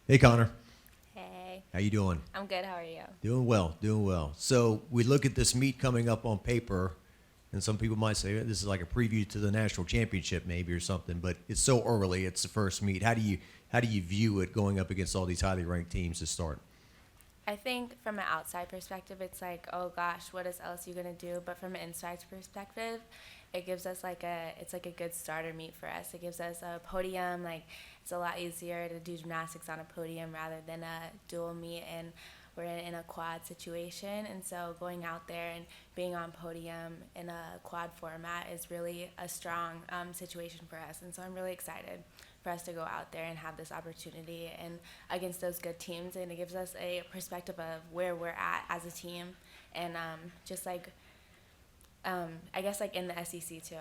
Hey, Konnor. Hey, How you doing? I'm good. How are you? Doing well, doing well. So we look at this meet coming up on paper, and some people might say this is like a preview to the national championship, maybe or something. But it's so early; it's the first meet. How do you view it going up against all these highly ranked teams to start? I think from an outside perspective, it's like, oh gosh, what is LSU gonna do? But from an inside perspective, it gives us it's like a good starter meet for us. It gives us a podium. Like it's a lot easier to do gymnastics on a podium rather than a dual meet, and we're in a quad situation. And so going out there and being on podium in a quad format is really a strong situation for us. And so I'm really excited for us to go out there and have this opportunity and against those good teams, and it gives us a perspective of where we're at as a team, and just like I guess like in the SEC too.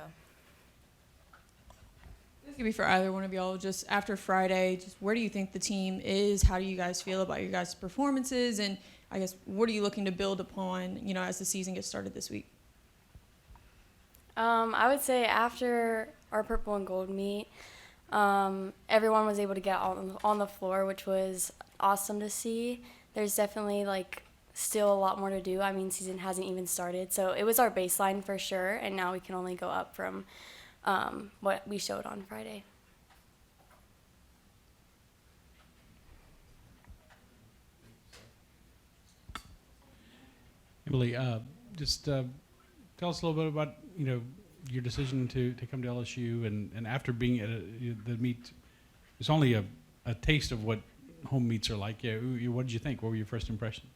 This could be for either one of y'all. Just after Friday, just where do you think the team is? How do you guys feel about your guys' performances? And I guess what are you looking to build upon, as the season gets started this week? I would say after our purple and gold meet, everyone was able to get on the floor, which was awesome to see. There's definitely still a lot more to do. I mean, season hasn't even started, so it was our baseline for sure, and now we can only go up from what we showed on Friday. Emily, just tell us a little bit about your decision to come to LSU, and after being at the meet, it's only a taste of what home meets are like. Yeah, what did you think? What were your first impressions?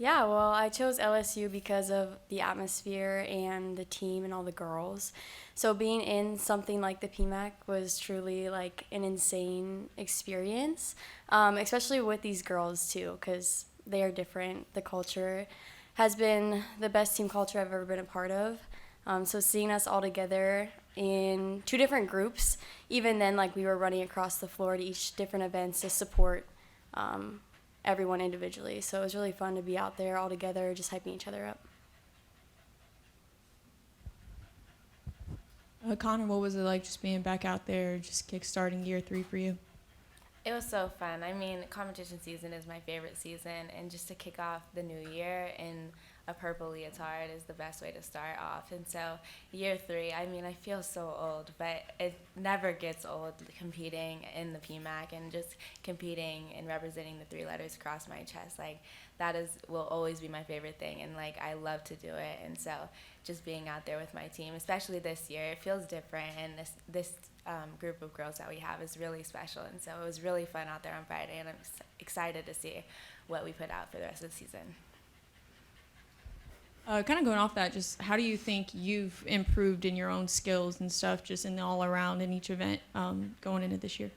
Yeah, well, I chose LSU because of the atmosphere and the team and all the girls. So being in something like the PMAC was truly like an insane experience, especially with these girls too, because they are different. The culture has been the best team culture I've ever been a part of. So seeing us all together in two different groups, even then, we were running across the floor to each different events to support everyone individually. So it was really fun to be out there all together, just hyping each other up. Konnor, what was it like just being back out there, just kickstarting year 3 for you? It was so fun. I mean, competition season is my favorite season, and just to kick off the new year in a purple leotard is the best way to start off. And so, year 3, I mean, I feel so old, but it never gets old competing in the PMAC and just competing and representing the 3 letters across my chest. Will always be my favorite thing, and I love to do it. And so, just being out there with my team, especially this year, it feels different, and this group of girls that we have is really special. And so it was really fun out there on Friday, and I'm excited to see what we put out for the rest of the season. Kind of going off that, just how do you think you've improved in your own skills and stuff, just in the all around in each event going into this year?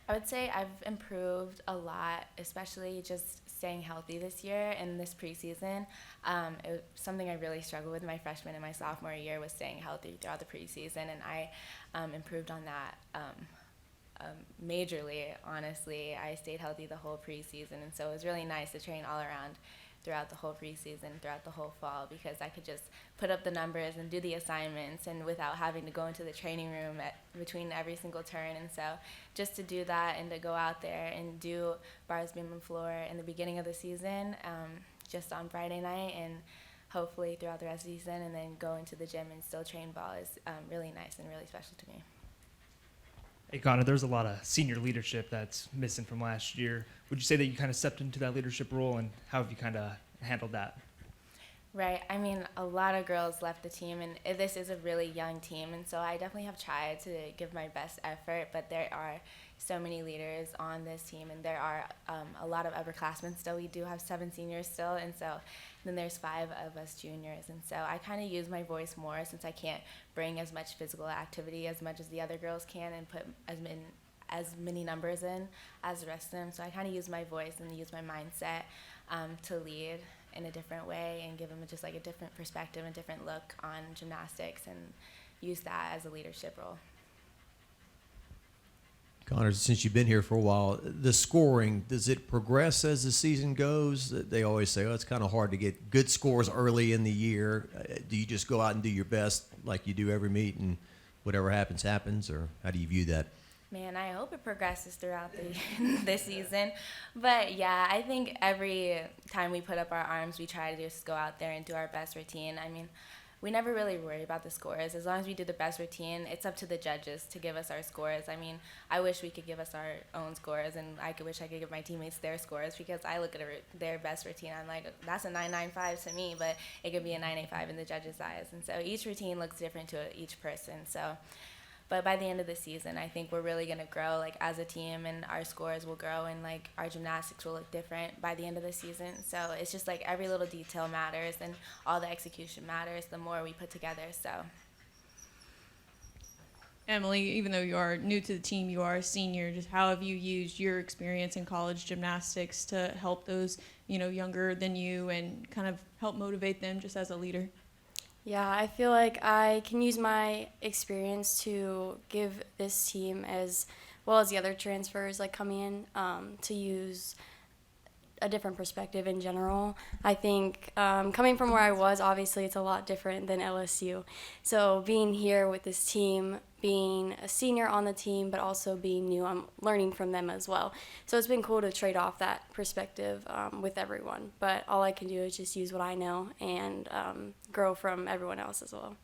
I would say I've improved a lot, especially just staying healthy this year and this preseason. It was something I really struggled with my freshman and my sophomore year, was staying healthy throughout the preseason, and I improved on that majorly, honestly. I stayed healthy the whole preseason, and so it was really nice to train all around throughout the whole preseason, throughout the whole fall, because I could just put up the numbers and do the assignments, and without having to go into the training room between every single turn. And so just to do that and to go out there and do bars, beam, and floor in the beginning of the season, just on Friday night, and hopefully throughout the rest of the season, and then go into the gym and still train ball is really nice and really special to me. Hey, Konnor, there's a lot of senior leadership that's missing from last year. Would you say that you kind of stepped into that leadership role, and how have you kind of handled that? Right. I mean, a lot of girls left the team, and this is a really young team, and so I definitely have tried to give my best effort, but there are so many leaders on this team, and there are a lot of upperclassmen still. We do have 7 seniors still, and so then there's 5 of us juniors, and so I kind of use my voice more, since I can't bring as much physical activity as much as the other girls can and put as many numbers in as the rest of them. So I kind of use my voice and use my mindset to lead in a different way and give them just a different perspective and different look on gymnastics, and use that as a leadership role. Konnor, since you've been here for a while, the scoring, does it progress as the season goes? They always say, oh, it's kind of hard to get good scores early in the year. Do you just go out and do your best like you do every meet, and whatever happens, happens? Or how do you view that? Man, I hope it progresses throughout this season. But yeah, I think every time we put up our arms, we try to just go out there and do our best routine. I mean, we never really worry about the scores. As long as we do the best routine, it's up to the judges to give us our scores. I mean, I wish we could give us our own scores, and wish I could give my teammates their scores, because I look at their best routine. I'm like, that's a 995 to me, but it could be a 985 in the judges' eyes. And so each routine looks different to each person. So. But by the end of the season, I think we're really going to grow, like, as a team, and our scores will grow, and, like, our gymnastics will look different by the end of the season. So it's just, like, every little detail matters, and all the execution matters the more we put together. So. Emily, even though you are new to the team, you are a senior. Just how have you used your experience in college gymnastics to help those, younger than you, and kind of help motivate them just as a leader? Yeah, I feel like I can use my experience to give this team, as well as the other transfers like coming in, to use a different perspective in general. I think coming from where I was, obviously it's a lot different than LSU. So being here with this team, being a senior on the team, but also being new, I'm learning from them as well. So it's been cool to trade off that perspective with everyone. But all I can do is just use what I know and grow from everyone else as well.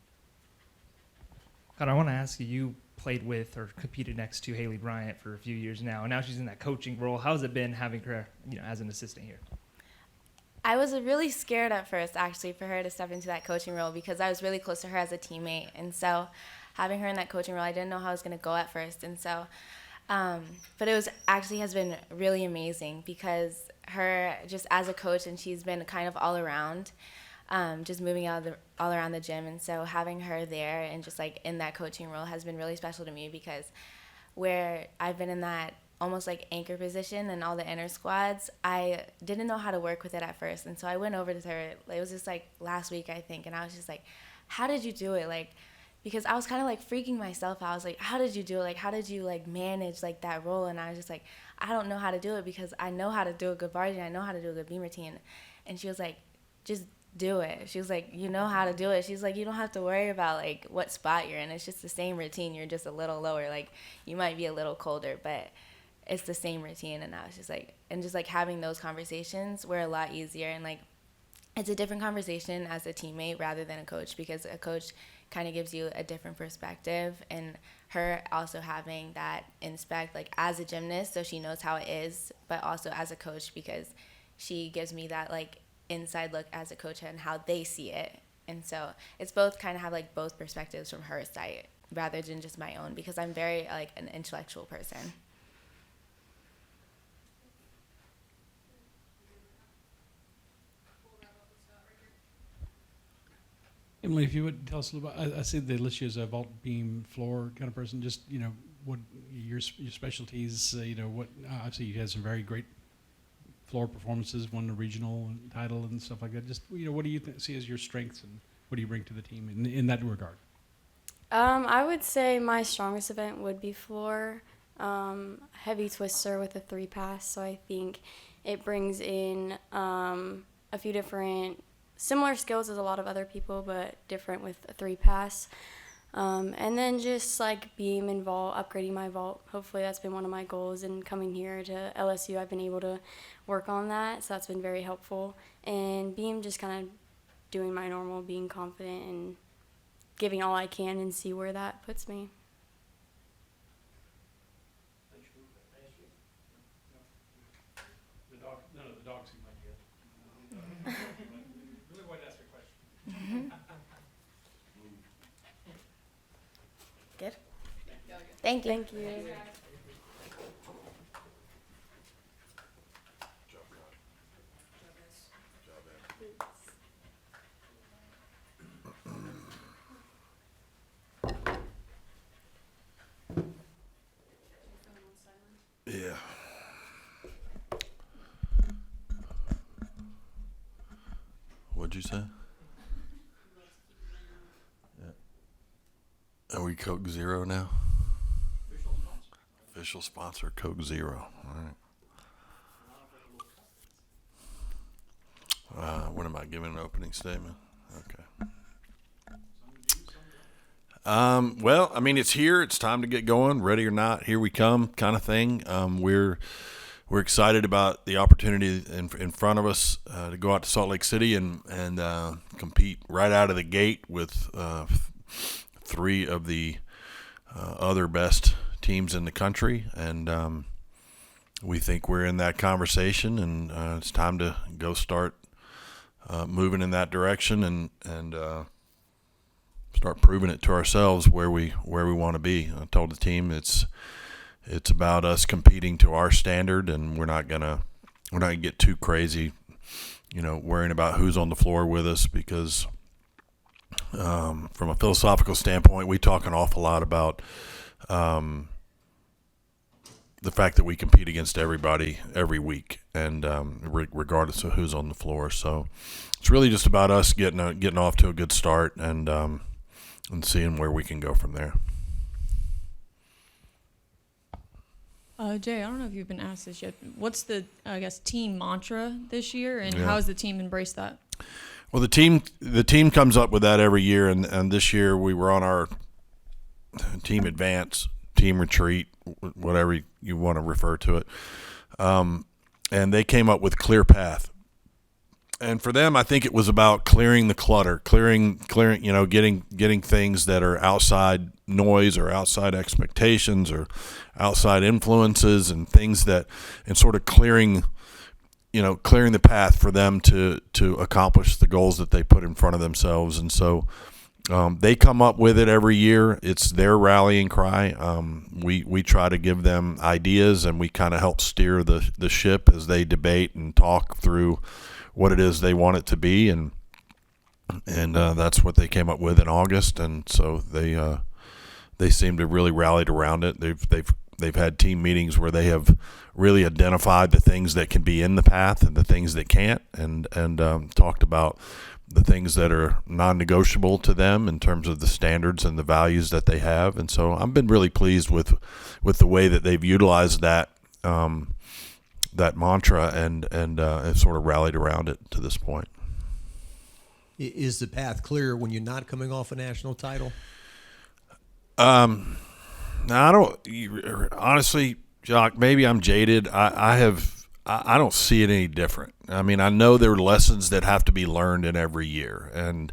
God, I want to ask you, you played with or competed next to Haley Bryant for a few years now, and now she's in that coaching role. How's it been having her, as an assistant here? I was really scared at first, actually, for her to step into that coaching role, because I was really close to her as a teammate. And so having her in that coaching role, I didn't know how I was going to go at first. And so, but it was actually has been really amazing, because her just as a coach, and she's been kind of all around, just moving all around the gym. And so having her there and just like in that coaching role has been really special to me, because where I've been in that almost like anchor position and all the inner squads, I didn't know how to work with it at first. And so I went over to her, it was just like last week, I think, and I was just like, how did you do it? Like, because I was kind of like freaking myself out. I was like, how did you do it? Like, how did you like manage like that role? And I was just like, I don't know how to do it, because I know how to do a good bar routine. I know how to do a good beam routine. And she was like, just do it. She was like, you know how to do it. She's like, you don't have to worry about like what spot you're in. It's just the same routine. You're just a little lower. Like, you might be a little colder, but it's the same routine. And I was just like, and just like having those conversations were a lot easier. And like, it's a different conversation as a teammate rather than a coach, because a coach kind of gives you a different perspective. And her also having that inspect, like as a gymnast, so she knows how it is, but also as a coach, because she gives me that like inside look as a coach and how they see it. And so it's both kind of have like both perspectives from her side rather than just my own, because I'm very like an intellectual person. Emily, if you would tell us a little about, I see they list you as a vault, beam, floor kind of person. Just, what your specialties, what, obviously you had some very great floor performances, won the regional title and stuff like that. Just, what do you see as your strengths, and what do you bring to the team in that regard? I would say my strongest event would be floor. Heavy twister with a 3-pass, so I think it brings in a few different similar skills as a lot of other people, but different with a 3-pass. And then just like beam and vault, upgrading my vault. Hopefully that's been one of my goals, and coming here to LSU I've been able to work on that, so that's been very helpful. And beam, just kind of doing my normal, being confident and giving all I can, and see where that puts me. The dog seemed like you. Really wanted to ask a question. Good? Thank you. Thank you. Yeah. What'd you say? Yeah. Are we Coke Zero now? Official sponsor, Coke Zero. All right. What am I giving, an opening statement? Okay. Well, I mean, it's here. It's time to get going. Ready or not, here we come, kind of thing. We're excited about the opportunity in front of us to go out to Salt Lake City and compete right out of the gate with three of the other best teams in the country, and we think we're in that conversation, and it's time to go start moving in that direction and start proving it to ourselves where we want to be. I told the team it's about us competing to our standard, and we're not gonna get too crazy, worrying about who's on the floor with us, because from a philosophical standpoint, we talk an awful lot about the fact that we compete against everybody every week, and regardless of who's on the floor. So it's really just about us getting off to a good start and seeing where we can go from there. Jay, I don't know if you've been asked this yet. What's the, team mantra this year, and Yeah. how has the team embraced that? Well, the team comes up with that every year, and this year we were on our team advance, team retreat, whatever you want to refer to it, and they came up with clear path. And for them, I think it was about clearing the clutter, clearing, getting things that are outside noise or outside expectations or outside influences and things and sort of clearing the path for them to accomplish the goals that they put in front of themselves. And so they come up with it every year. It's their rallying cry. We try to give them ideas, and we kind of help steer the ship as they debate and talk through what it is they want it to be, and that's what they came up with in August. And so they seem to really rallied around it. They've had team meetings where they have really identified the things that can be in the path and the things that can't, and talked about the things that are non-negotiable to them in terms of the standards and the values that they have. And so I've been really pleased with the way that they've utilized that mantra and have sort of rallied around it to this point. Is the path clear when you're not coming off a national title? I don't honestly, Jock. Maybe I'm jaded. I don't see it any different. I mean, I know there are lessons that have to be learned in every year, and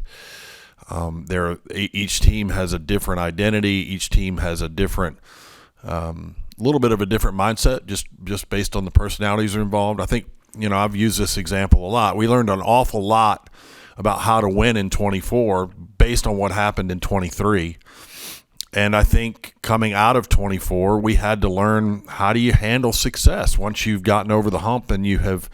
each team has a different identity. Each team has a different, little bit of a different mindset, just based on the personalities that are involved. I think I've used this example a lot. We learned an awful lot about how to win in 24 based on what happened in 23. And I think coming out of 24, we had to learn, how do you handle success once you've gotten over the hump and you have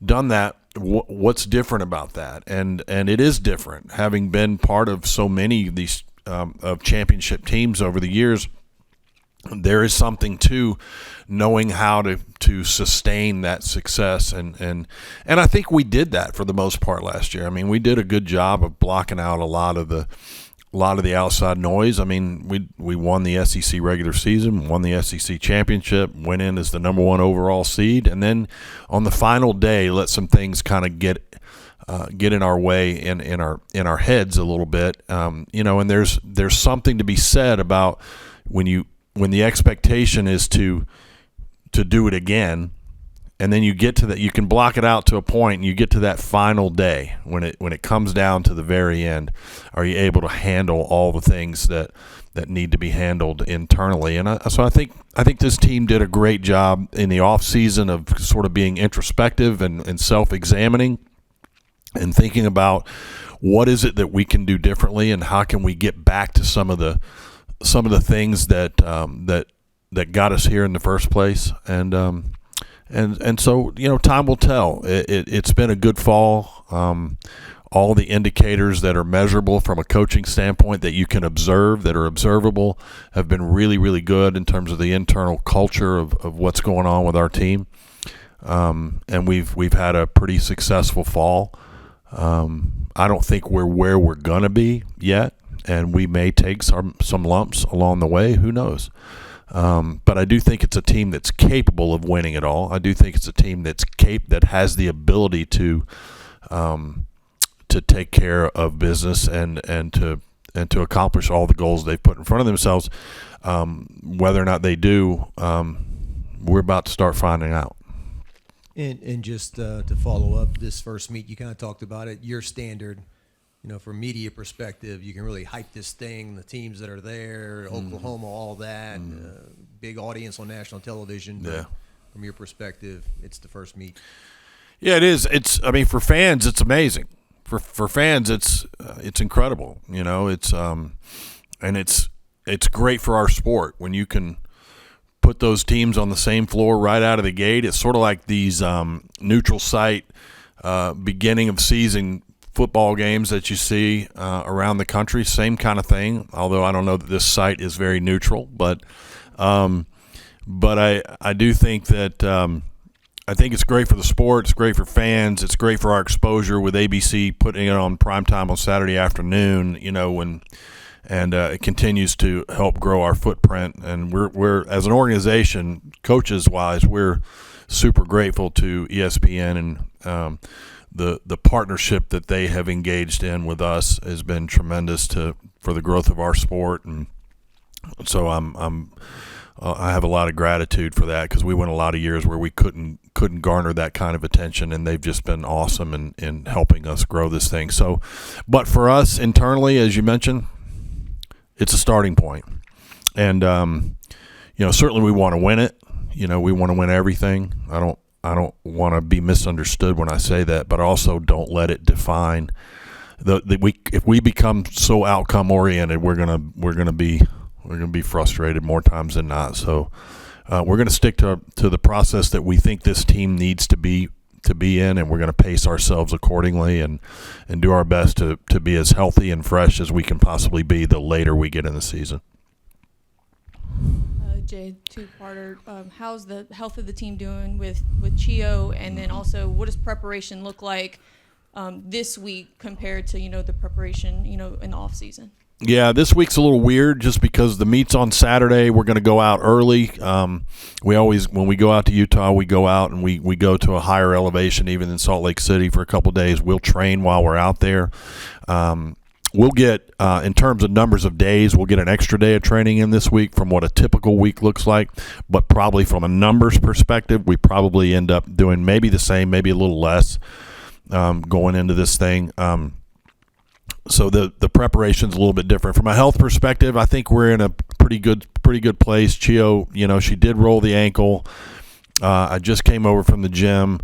done that? What's different about that? And it is different. Having been part of so many of these of championship teams over the years, there is something to knowing how to sustain that success, and I think we did that for the most part last year. I mean, we did a good job of blocking out a lot of the outside noise. I mean, we won the SEC regular season, won the SEC championship, went in as the number 1 overall seed, and then on the final day, let some things kind of get in our way in our heads a little bit. And there's something to be said about when the expectation is to do it again, and then you get to that, you can block it out to a point, and you get to that final day when it comes down to the very end. Are you able to handle all the things that need to be handled internally? And so I think this team did a great job in the off season of sort of being introspective and self-examining and thinking about what is it that we can do differently, and how can we get back to some of the things that got us here in the first place. And so, time will tell. It's been a good fall. All the indicators that are measurable from a coaching standpoint that you can observe, that are observable, have been really, really good in terms of the internal culture of what's going on with our team. And we've had a pretty successful fall. I don't think we're where we're going to be yet, and we may take some lumps along the way. Who knows? But I do think it's a team that's capable of winning it all. I do think it's a team that has the ability to take care of business and to accomplish all the goals they've put in front of themselves. Whether or not they do, we're about to start finding out. And just to follow up this first meet, you kind of talked about it. Your standard, from media perspective, you can really hype this thing. The teams that are there, Oklahoma, all that, big audience on national television. But Yeah. from your perspective, it's the first meet. Yeah, it is. For fans, it's amazing. For fans, it's incredible. And it's great for our sport when you can put those teams on the same floor right out of the gate. It's sort of like these neutral site beginning of season football games that you see around the country. Same kind of thing. Although I don't know that this site is very neutral, but I do think that. I think it's great for the sport. It's great for fans. It's great for our exposure with ABC putting it on primetime on Saturday afternoon. It continues to help grow our footprint. And we're as an organization, coaches wise, we're super grateful to ESPN and the partnership that they have engaged in with us has been tremendous for the growth of our sport. And so I have a lot of gratitude for that because we went a lot of years where we couldn't garner that kind of attention, and they've just been awesome in helping us grow this thing. So, but for us internally, as you mentioned, it's a starting point. And, certainly we want to win it. We want to win everything. I don't want to be misunderstood when I say that, but also don't let it define if we become so outcome oriented, we're going to be frustrated more times than not. So we're going to stick to the process that we think this team needs to be in, and we're going to pace ourselves accordingly and do our best to be as healthy and fresh as we can possibly be the later we get in the season. Jay, two-parter. How's the health of the team doing with Chio, and then also what does preparation look like this week compared to the preparation in the off season? Yeah, this week's a little weird just because the meet's on Saturday. We're going to go out early. We always, when we go out to Utah, we go out and we go to a higher elevation, even in Salt Lake City, for a couple of days. We'll train while we're out there. We'll get, in terms of numbers of days, we'll get an extra day of training in this week from what a typical week looks like. But probably from a numbers perspective, we probably end up doing maybe the same, maybe a little less going into this thing. So the preparation's a little bit different. From a health perspective, I think we're in a pretty good place. Chio, she did roll the ankle. I just came over from the gym.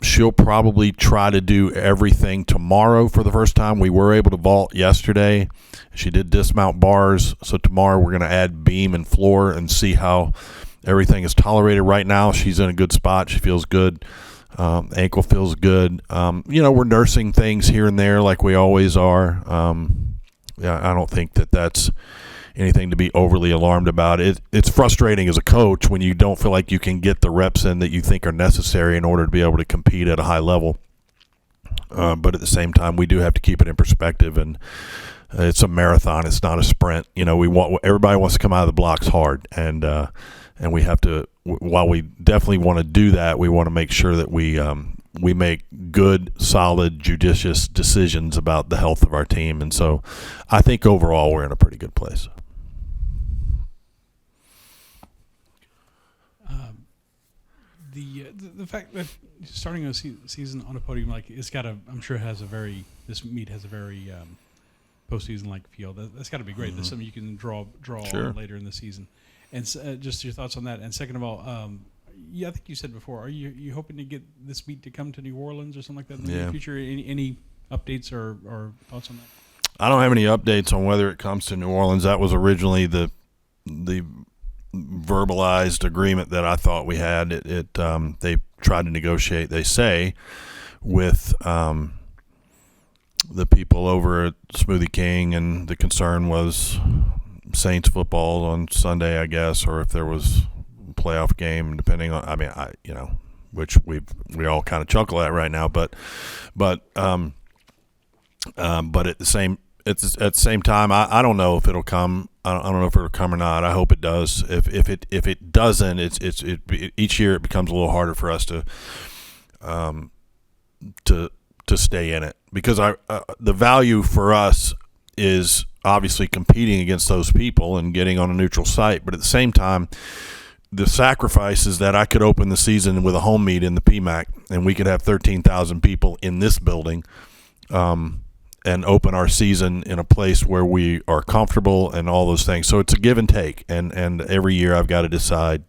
She'll probably try to do everything tomorrow for the first time. We were able to vault yesterday. She did dismount bars. So tomorrow we're going to add beam and floor and see how everything is tolerated. Right now she's in a good spot. She feels good. Ankle feels good. We're nursing things here and there like we always are. I don't think that's anything to be overly alarmed about. It's frustrating as a coach when you don't feel like you can get the reps in that you think are necessary in order to be able to compete at a high level. But at the same time, we do have to keep it in perspective, and it's a marathon. It's not a sprint. Everybody wants to come out of the blocks hard, and we have to. While we definitely want to do that, we want to make sure that we make good, solid, judicious decisions about the health of our team. And so I think overall we're in a pretty good place. The fact that starting a season on a podium, this meet has a very postseason like feel. That's got to be great. That's something you can draw Sure. on later in the season. And just your thoughts on that. And second of all, I think you said before, are you hoping to get this meet to come to New Orleans or something like that in the near future? Any updates or thoughts on that? I don't have any updates on whether it comes to New Orleans. That was originally the verbalized agreement that I thought we had. They tried to negotiate, they say, with the people over at Smoothie King, and the concern was Saints football on Sunday, I guess, or if there was a playoff game, depending on. Which we all kind of chuckle at right now, but at the same time, I don't know if it'll come. I don't know if it'll come or not. I hope it does. If it doesn't, each year it becomes a little harder for us to stay in it, because the value for us is obviously competing against those people and getting on a neutral site, but at the same time, the sacrifice is that I could open the season with a home meet in the PMAC, and we could have 13,000 people in this building, and open our season in a place where we are comfortable and all those things. So it's a give and take, and every year I've got to decide,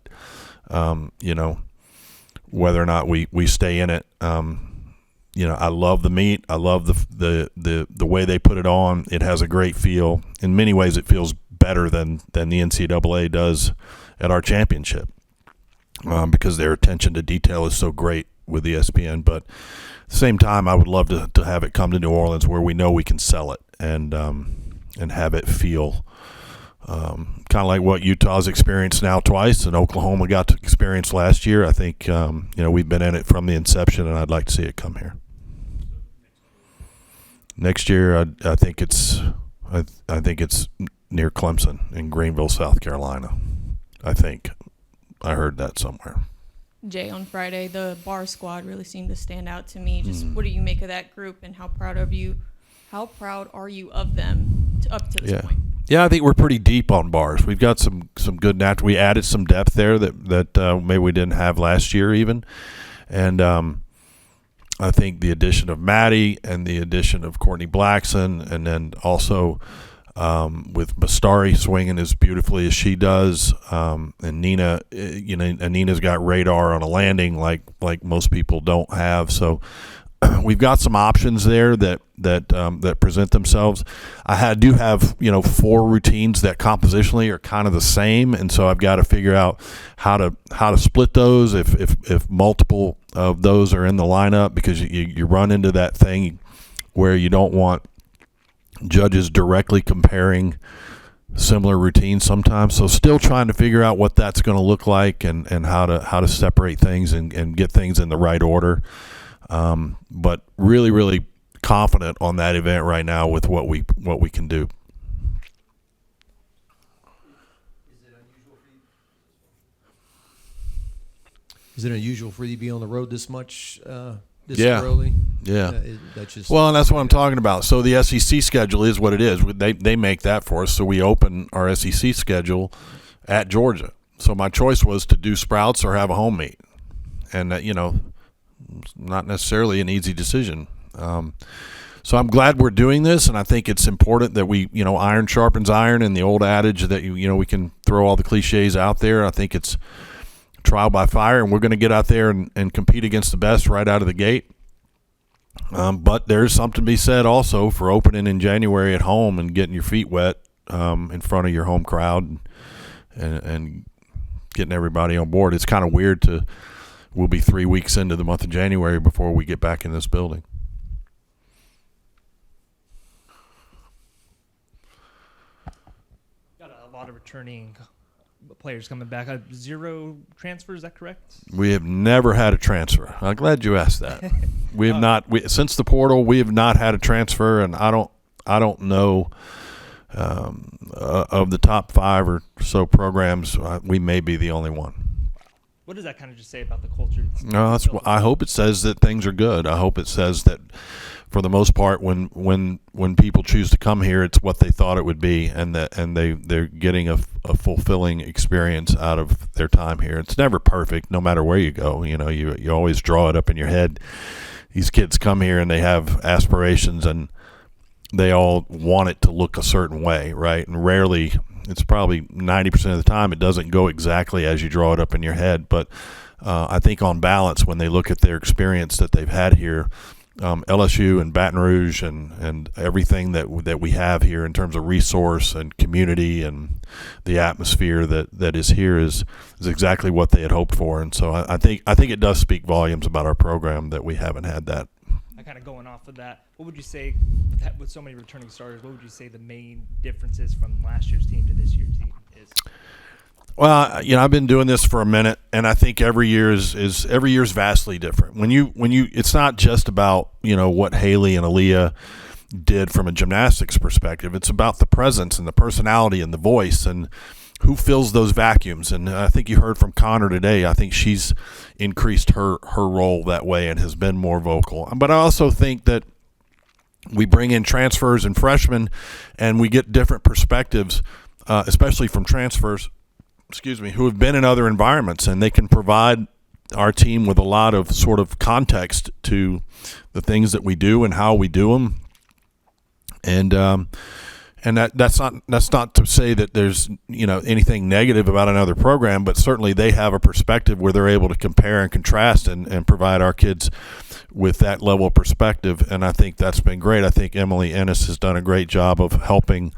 whether or not we stay in it. I love the meet. I love the way they put it on. It has a great feel. In many ways, it feels better than the NCAA does at our championship, because their attention to detail is so great with ESPN. But at the same time, I would love to have it come to New Orleans where we know we can sell it and have it feel kind of like what Utah's experienced now twice, and Oklahoma got to experience last year. I think we've been in it from the inception, and I'd like to see it come here. Next year, I think it's near Clemson in Greenville, South Carolina. I think I heard that somewhere. Jay, on Friday, the bar squad really seemed to stand out to me. Just what do you make of that group, and how proud are you of them up to this point? Yeah, I think we're pretty deep on bars. We've got some good natural. We added some depth there that maybe we didn't have last year even, and I think the addition of Maddie and the addition of Courtney Blackson, and then also with Bastari swinging as beautifully as she does, and Nina, and Nina's got radar on a landing like most people don't have. So we've got some options there that present themselves. I do have 4 routines that compositionally are kind of the same, and so I've got to figure out how to split those if multiple of those are in the lineup, because you run into that thing where you don't want judges directly comparing similar routines sometimes. So still trying to figure out what that's going to look like and how to separate things and get things in the right order. But really, really confident on that event right now with what we can do. Is it unusual for you to be on the road this much this Yeah. early? Yeah. That's just Well, and that's what I'm talking about. So the SEC schedule is what it is. They make that for us. So we open our SEC schedule at Georgia. So my choice was to do Sprouts or have a home meet. And, not necessarily an easy decision. So I'm glad we're doing this, and I think it's important that we, iron sharpens iron, and the old adage that, we can throw all the cliches out there. I think it's trial by fire, and we're going to get out there and compete against the best right out of the gate. But there's something to be said also for opening in January at home and getting your feet wet in front of your home crowd and getting everybody on board. It's kind of weird we'll be 3 weeks into the month of January before we get back in this building. Got a lot of returning players coming back. 0 transfers, is that correct? We have never had a transfer. I'm glad you asked that. We have not. Since the portal, we have not had a transfer, and I don't know of the top 5 or so programs. We may be the only one. What does that kind of just say about the culture? No, I hope it says that things are good. I hope it says that, for the most part, when people choose to come here, it's what they thought it would be, and they're getting a fulfilling experience out of their time here. It's never perfect, no matter where you go. You always draw it up in your head. These kids come here and they have aspirations, and they all want it to look a certain way, right? And rarely, it's probably 90% of the time, it doesn't go exactly as you draw it up in your head. But I think on balance, when they look at their experience that they've had here, LSU and Baton Rouge and everything that we have here in terms of resource and community and the atmosphere that is here is exactly what they had hoped for. And so I think it does speak volumes about our program that we haven't had that. Kind of going off of that, what would you say with so many returning starters? What would you say the main differences from last year's team to this year's team is? Well, I've been doing this for a minute, and I think every year is vastly different. When you it's not just about what Haley and Aaliyah did from a gymnastics perspective. It's about the presence and the personality and the voice and who fills those vacuums. And I think you heard from Konnor today. I think she's increased her role that way and has been more vocal. But I also think that we bring in transfers and freshmen, and we get different perspectives, especially from transfers, who have been in other environments, and they can provide our team with a lot of sort of context to the things that we do and how we do them. And that's not to say that there's anything negative about another program, but certainly they have a perspective where they're able to compare and contrast and provide our kids with that level of perspective. And I think that's been great. I think Emily Ennis has done a great job of helping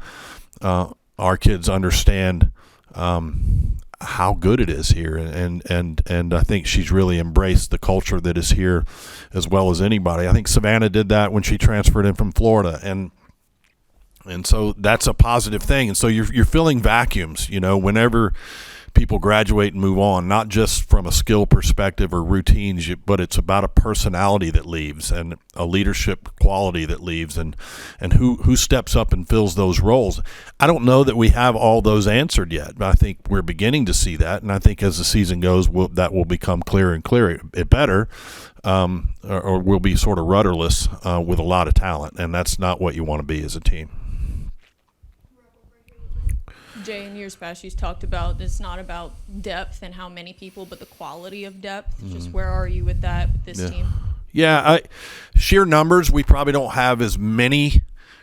our kids understand how good it is here, and I think she's really embraced the culture that is here as well as anybody. I think Savannah did that when she transferred in from Florida, and so that's a positive thing. And so you're filling vacuums, whenever people graduate and move on, not just from a skill perspective or routines, but it's about a personality that leaves and a leadership quality that leaves, and who steps up and fills those roles. I don't know that we have all those answered yet, but I think we're beginning to see that, and I think as the season goes, that will become clearer and clearer. It better, or we'll be sort of rudderless with a lot of talent, and that's not what you want to be as a team. Jay, in years past, you've talked about it's not about depth and how many people, but the quality of depth. Just where are you with that with this team? Yeah, sheer numbers, we probably don't have as many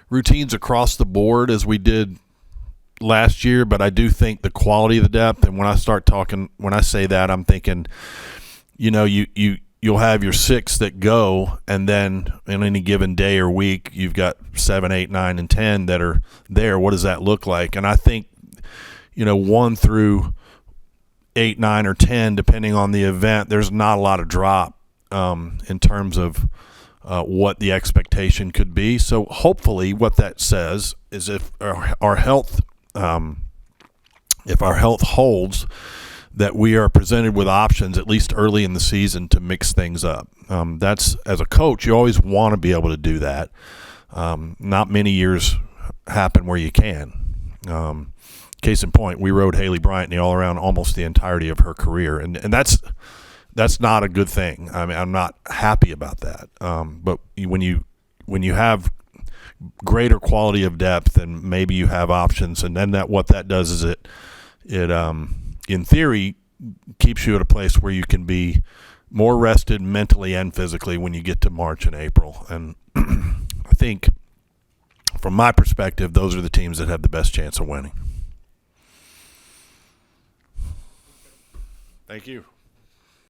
routines across the board as we did last year, but I do think the quality of the depth, and when I say that, I'm thinking, you'll have your 6 that go, and then in any given day or week, you've got 7, 8, 9, and 10 that are there. What does that look like? And I think 1 through 8, 9, or 10, depending on the event, there's not a lot of drop in terms of what the expectation could be. So hopefully what that says is if our health holds, that we are presented with options, at least early in the season, to mix things up. That's, as a coach, you always want to be able to do that. Not many years happen where you can. Case in point, we rode Haley Bryant in the all-around almost the entirety of her career, and that's not a good thing. I mean, I'm not happy about that. But when you have greater quality of depth, and maybe you have options, and then what that does is it in theory keeps you at a place where you can be more rested mentally and physically when you get to March and April. And I think, from my perspective, those are the teams that have the best chance of winning. Thank you.